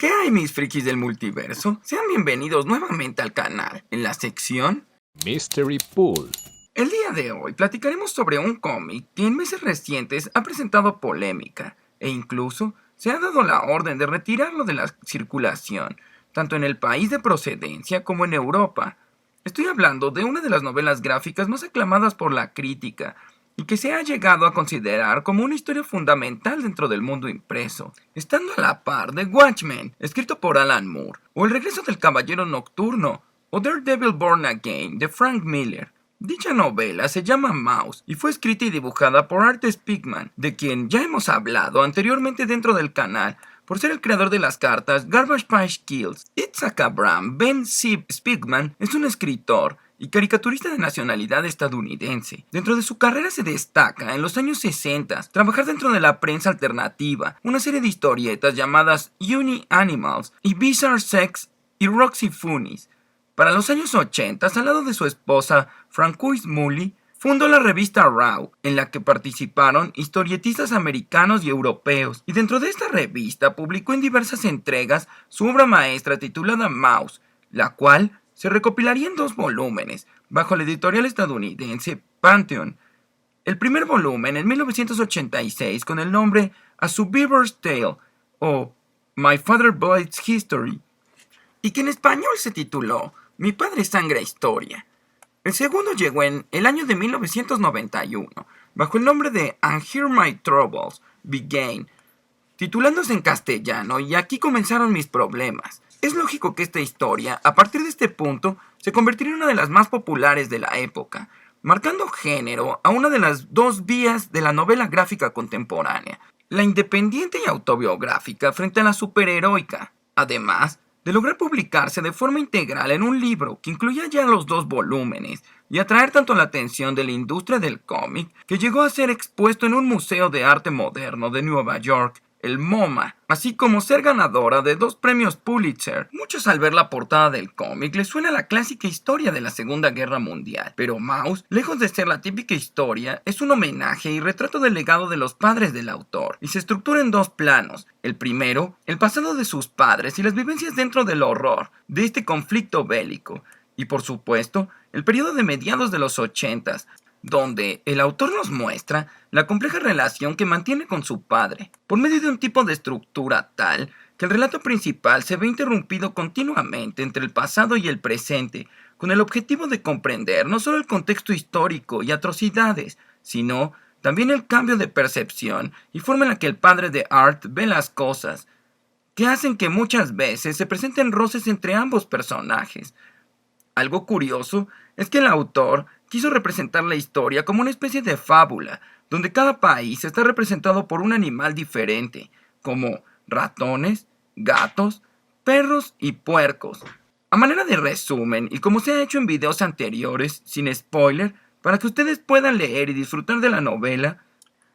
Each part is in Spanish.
¿Qué hay, mis frikis del multiverso? Sean bienvenidos nuevamente al canal, en la sección Mystery Pool. El día de hoy platicaremos sobre un cómic que en meses recientes ha presentado polémica, e incluso se ha dado la orden de retirarlo de la circulación, tanto en el país de procedencia como en Europa. Estoy hablando de una de las novelas gráficas más aclamadas por la crítica, y que se ha llegado a considerar como una historia fundamental dentro del mundo impreso, estando a la par de Watchmen, escrito por Alan Moore, o El regreso del Caballero Nocturno, o Daredevil Born Again, de Frank Miller. Dicha novela se llama Mouse y fue escrita y dibujada por Art Spiegelman, de quien ya hemos hablado anteriormente dentro del canal, por ser el creador de las cartas Garbage Patch Kills. Itzhak Abraham Ben Spiegelman es un escritor y caricaturista de nacionalidad estadounidense. Dentro de su carrera se destaca en los años 60 trabajar dentro de la prensa alternativa, una serie de historietas llamadas Uni Animals y Bizarre Sex y Roxy Funnies. Para los años 80, al lado de su esposa Francois Mouly, fundó la revista Raw, en la que participaron historietistas americanos y europeos, y dentro de esta revista publicó en diversas entregas su obra maestra titulada Mouse, la cual se recopilaría en 2 volúmenes, bajo la editorial estadounidense Pantheon. El primer volumen en 1986 con el nombre A Survivor's Tale o My Father Blades History, y que en español se tituló Mi Padre Sangra Historia. El segundo llegó en el año de 1991, bajo el nombre de And Here My Troubles Began, titulándose en castellano Y aquí comenzaron mis problemas. Es lógico que esta historia, a partir de este punto, se convertiría en una de las más populares de la época, marcando género a una de las 2 vías de la novela gráfica contemporánea, la independiente y autobiográfica frente a la superheroica. Además de lograr publicarse de forma integral en un libro que incluía ya los 2 volúmenes y atraer tanto la atención de la industria del cómic que llegó a ser expuesto en un museo de arte moderno de Nueva York, el MoMA, así como ser ganadora de 2 premios Pulitzer. Muchos al ver la portada del cómic les suena la clásica historia de la Segunda Guerra Mundial, pero Mouse, lejos de ser la típica historia, es un homenaje y retrato del legado de los padres del autor, y se estructura en 2 planos. El primero, el pasado de sus padres y las vivencias dentro del horror de este conflicto bélico, y por supuesto, el periodo de mediados de los 80s, donde el autor nos muestra la compleja relación que mantiene con su padre, por medio de un tipo de estructura tal que el relato principal se ve interrumpido continuamente entre el pasado y el presente, con el objetivo de comprender no solo el contexto histórico y atrocidades, sino también el cambio de percepción y forma en la que el padre de Art ve las cosas, que hacen que muchas veces se presenten roces entre ambos personajes. Algo curioso es que el autor quiso representar la historia como una especie de fábula, donde cada país está representado por un animal diferente, como ratones, gatos, perros y puercos. A manera de resumen, y como se ha hecho en videos anteriores, sin spoiler, para que ustedes puedan leer y disfrutar de la novela,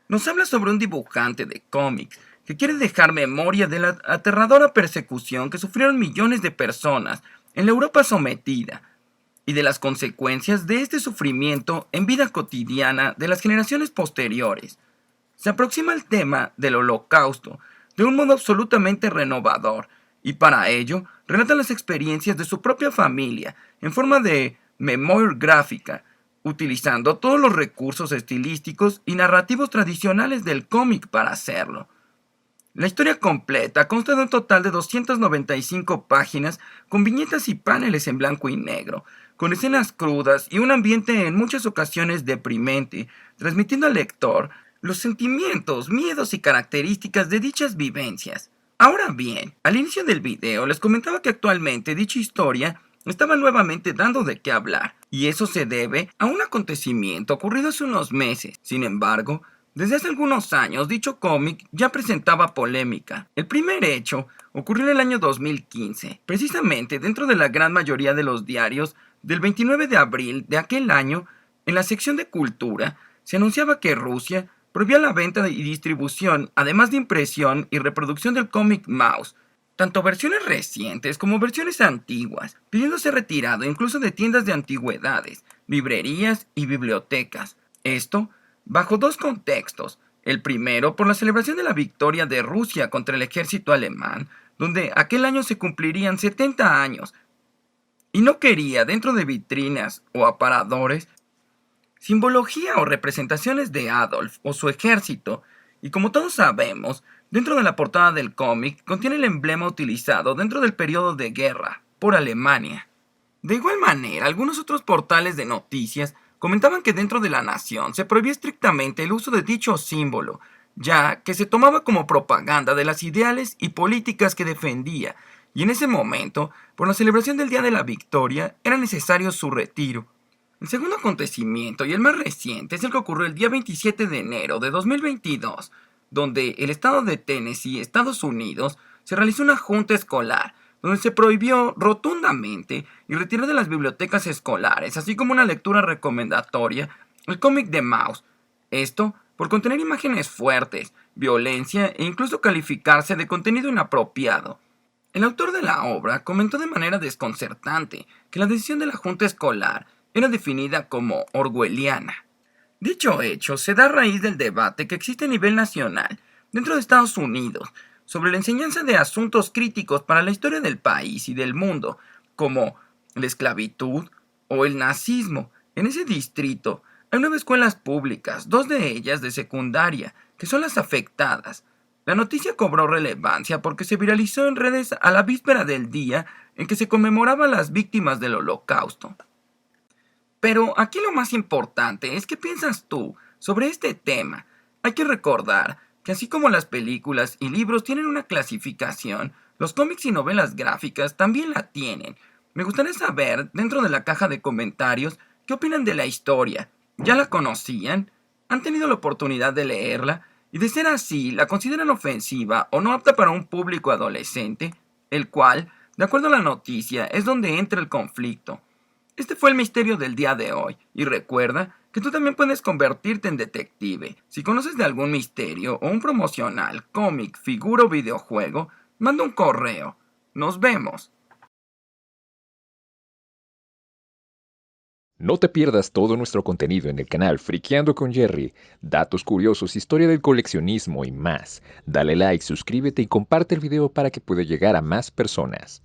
nos habla sobre un dibujante de cómics que quiere dejar memoria de la aterradora persecución que sufrieron millones de personas en la Europa sometida, y de las consecuencias de este sufrimiento en vida cotidiana de las generaciones posteriores. Se aproxima el tema del Holocausto de un modo absolutamente renovador, y para ello relata las experiencias de su propia familia en forma de memoria gráfica, utilizando todos los recursos estilísticos y narrativos tradicionales del cómic para hacerlo. La historia completa consta de un total de 295 páginas con viñetas y paneles en blanco y negro, con escenas crudas y un ambiente en muchas ocasiones deprimente, transmitiendo al lector los sentimientos, miedos y características de dichas vivencias. Ahora bien, al inicio del video les comentaba que actualmente dicha historia estaba nuevamente dando de qué hablar, y eso se debe a un acontecimiento ocurrido hace unos meses. Sin embargo, desde hace algunos años, dicho cómic ya presentaba polémica. El primer hecho ocurrió en el año 2015, precisamente dentro de la gran mayoría de los diarios del 29 de abril de aquel año. En la sección de cultura, se anunciaba que Rusia prohibía la venta y distribución, además de impresión y reproducción del cómic Mouse, tanto versiones recientes como versiones antiguas, pidiéndose retirado incluso de tiendas de antigüedades, librerías y bibliotecas. Esto bajo 2 contextos. El primero, por la celebración de la victoria de Rusia contra el ejército alemán donde aquel año se cumplirían 70 años, y no quería, dentro de vitrinas o aparadores, simbología o representaciones de Adolf o su ejército, y como todos sabemos, dentro de la portada del cómic contiene el emblema utilizado dentro del periodo de guerra por Alemania. De igual manera, algunos otros portales de noticias comentaban que dentro de la nación se prohibía estrictamente el uso de dicho símbolo, ya que se tomaba como propaganda de las ideales y políticas que defendía, y en ese momento, por la celebración del Día de la Victoria, era necesario su retiro. El segundo acontecimiento, y el más reciente, es el que ocurrió el día 27 de enero de 2022, donde el estado de Tennessee, Estados Unidos, se realizó una junta escolar, donde se prohibió rotundamente y retiró de las bibliotecas escolares, así como una lectura recomendatoria, el cómic de Maus. Esto por contener imágenes fuertes, violencia e incluso calificarse de contenido inapropiado. El autor de la obra comentó de manera desconcertante que la decisión de la junta escolar era definida como orwelliana. Dicho hecho se da a raíz del debate que existe a nivel nacional dentro de Estados Unidos sobre la enseñanza de asuntos críticos para la historia del país y del mundo, como la esclavitud o el nazismo. En ese distrito hay 9 escuelas públicas, 2 de ellas de secundaria, que son las afectadas. La noticia cobró relevancia porque se viralizó en redes a la víspera del día en que se conmemoraban las víctimas del Holocausto. Pero aquí lo más importante es qué piensas tú sobre este tema. Hay que recordar que así como las películas y libros tienen una clasificación, los cómics y novelas gráficas también la tienen. Me gustaría saber, dentro de la caja de comentarios, qué opinan de la historia. ¿Ya la conocían? ¿Han tenido la oportunidad de leerla? Y de ser así, ¿la consideran ofensiva o no apta para un público adolescente? El cual, de acuerdo a la noticia, es donde entra el conflicto. Este fue el misterio del día de hoy, y recuerda que tú también puedes convertirte en detective. Si conoces de algún misterio o un promocional, cómic, figura o videojuego, manda un correo. Nos vemos. No te pierdas todo nuestro contenido en el canal Friqueando con Jerry, datos curiosos, historia del coleccionismo y más. Dale like, suscríbete y comparte el video para que pueda llegar a más personas.